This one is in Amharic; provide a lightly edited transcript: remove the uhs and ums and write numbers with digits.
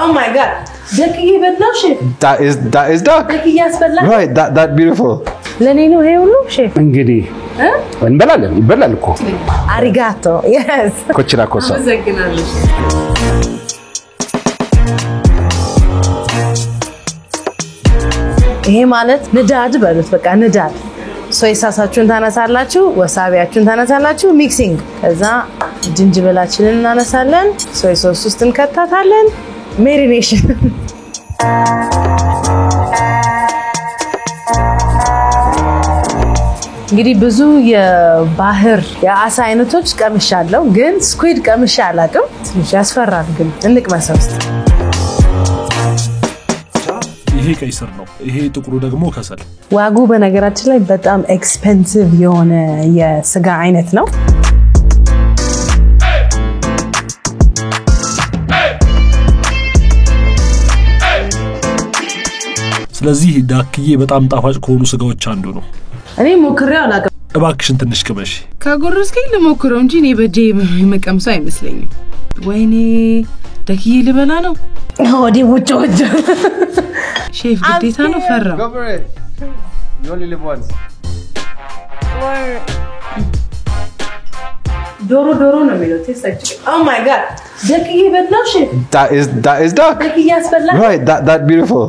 Oh my god. Ducky በትነው ሼፍ That is duck. Ducky ያስበላ Right, that beautiful. ለኔ ነው ይሄ ሁሉ ሼፍ እንግዲህ እንበላለን ይበላል እኮ Arigato. Yes. ኮችራ ኮሳ አመሰግናለሁ ይሄ ማለት ንዳድ በሉት በቃ ንዳድ ሶይ ሳሳችሁን ታነሳላችሁ ወሳቢያችሁን ታነሳላችሁ ሚክሲንግ ከዛ ጅንጅብላችንን እናነሳለን ሶይ ሶስ ውስጥ እንከታታለን ሜሪኔሽን እንግዲህ ብዙ የባህር የአሳ አይነቶች ቀምሻለሁ ግን ስኩዊድ ቀምሻ አላቅም ትንሽ ያስፈራል ግን እንቅመሰው ይሄ ቀይስር ነው ይሄ ጥቁሩ ደግሞ ከሰል ዋጉ በነገራችን ላይ በጣም ኤክስፔንሲቭ የሆነ የስጋ አይነት ነው ስለዚህ ዳክዬ በጣም ጣፋጭ ከሆኑ ስጋዎች አንዱ ነው እኔ ሞክሬው አላውቅም እባክሽን ትንሽ ቅመሽ ከጎረስከኝ ለሞክረው እንጂ እኔ በጄ መቀምሰው አይመስለኝም ወይኔ ዳክዬ ልበላ ነው ወዲ ውጭ ሼፍ ግዴታ ነው ፈራው Go for it. You only live once. ዶሮ ነው የሚለው ቴስት Oh my god. Ducky በትነው ሼፍ That is duck. Ducky ያስበላ Right, that beautiful.